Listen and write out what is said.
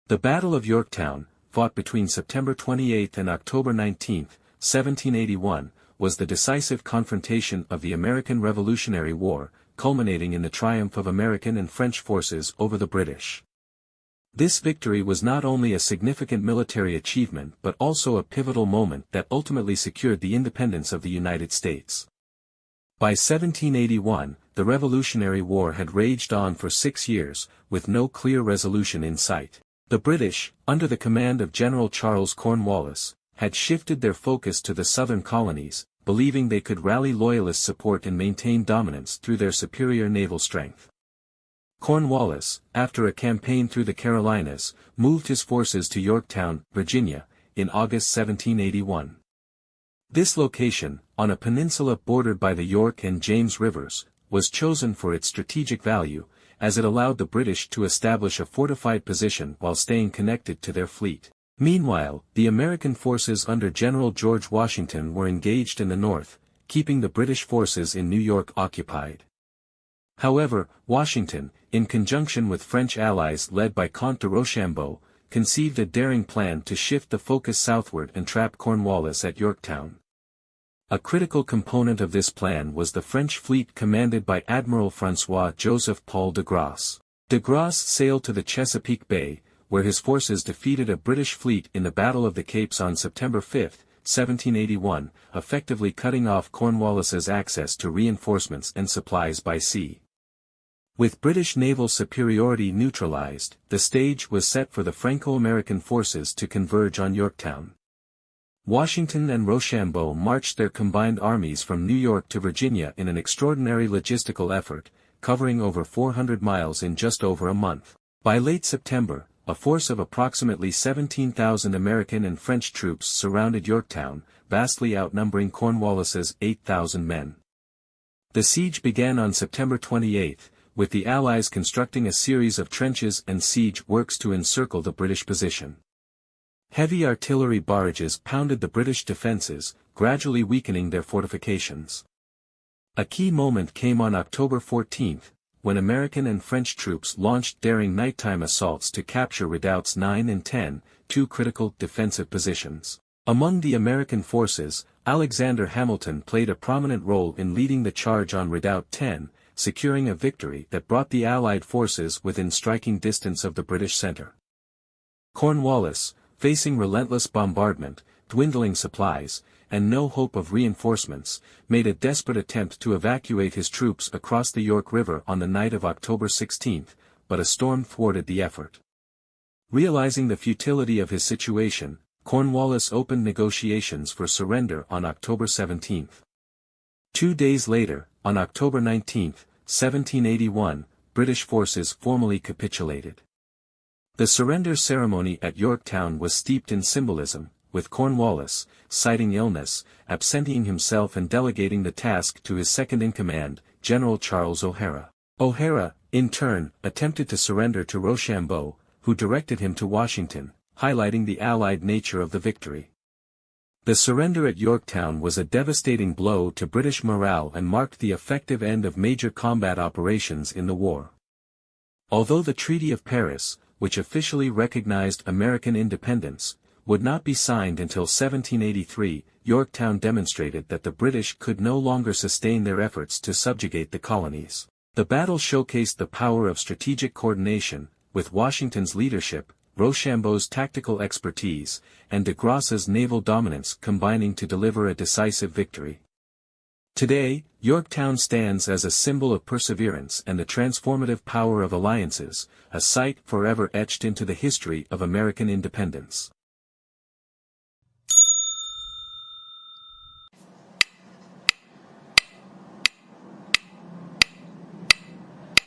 The Battle of Yorktown, fought between September 28 and October 19, 1781, was the decisive confrontation of the American Revolutionary War, culminating in the triumph of American and French forces over the British. This victory was not only a significant military achievement but also a pivotal moment that ultimately secured the independence of the United States. By 1781, the Revolutionary War had raged on for 6 years, with no clear resolution in sight. The British, under the command of General Charles Cornwallis, had shifted their focus to the southern colonies, believing they could rally loyalist support and maintain dominance through their superior naval strength. Cornwallis, after a campaign through the Carolinas, moved his forces to Yorktown, Virginia, in August 1781. This location, on a peninsula bordered by the York and James rivers, was chosen for its strategic value, as it allowed the British to establish a fortified position while staying connected to their fleet. Meanwhile, the American forces under General George Washington were engaged in the north, keeping the British forces in New York occupied. However, Washington, in conjunction with French allies led by Comte de Rochambeau, conceived a daring plan to shift the focus southward and trap Cornwallis at Yorktown. A critical component of this plan was the French fleet commanded by Admiral François-Joseph Paul de Grasse. De Grasse sailed to the Chesapeake Bay, where his forces defeated a British fleet in the Battle of the Capes on September 5, 1781, effectively cutting off Cornwallis's access to reinforcements and supplies by sea. With British naval superiority neutralized, the stage was set for the Franco-American forces to converge on Yorktown. Washington and Rochambeau marched their combined armies from New York to Virginia in an extraordinary logistical effort, covering over 400 miles in just over a month. By late September, a force of approximately 17,000 American and French troops surrounded Yorktown, vastly outnumbering Cornwallis's 8,000 men. The siege began on September 28, with the Allies constructing a series of trenches and siege works to encircle the British position. Heavy artillery barrages pounded the British defences, gradually weakening their fortifications. A key moment came on October 14, when American and French troops launched daring nighttime assaults to capture Redoubts 9 and 10, two critical defensive positions. Among the American forces, Alexander Hamilton played a prominent role in leading the charge on Redoubt 10, securing a victory that brought the Allied forces within striking distance of the British center. Cornwallis, facing relentless bombardment, dwindling supplies, and no hope of reinforcements, made a desperate attempt to evacuate his troops across the York River on the night of October 16, but a storm thwarted the effort. Realizing the futility of his situation, Cornwallis opened negotiations for surrender on October 17. 2 days later, on October 19, 1781, British forces formally capitulated. The surrender ceremony at Yorktown was steeped in symbolism, with Cornwallis, citing illness, absenting himself and delegating the task to his second-in-command, General Charles O'Hara. O'Hara, in turn, attempted to surrender to Rochambeau, who directed him to Washington, highlighting the Allied nature of the victory. The surrender at Yorktown was a devastating blow to British morale and marked the effective end of major combat operations in the war. Although the Treaty of Paris, which officially recognized American independence, would not be signed until 1783, Yorktown demonstrated that the British could no longer sustain their efforts to subjugate the colonies. The battle showcased the power of strategic coordination, with Washington's leadership, Rochambeau's tactical expertise, and de Grasse's naval dominance combining to deliver a decisive victory. Today, Yorktown stands as a symbol of perseverance and the transformative power of alliances, a site forever etched into the history of American independence.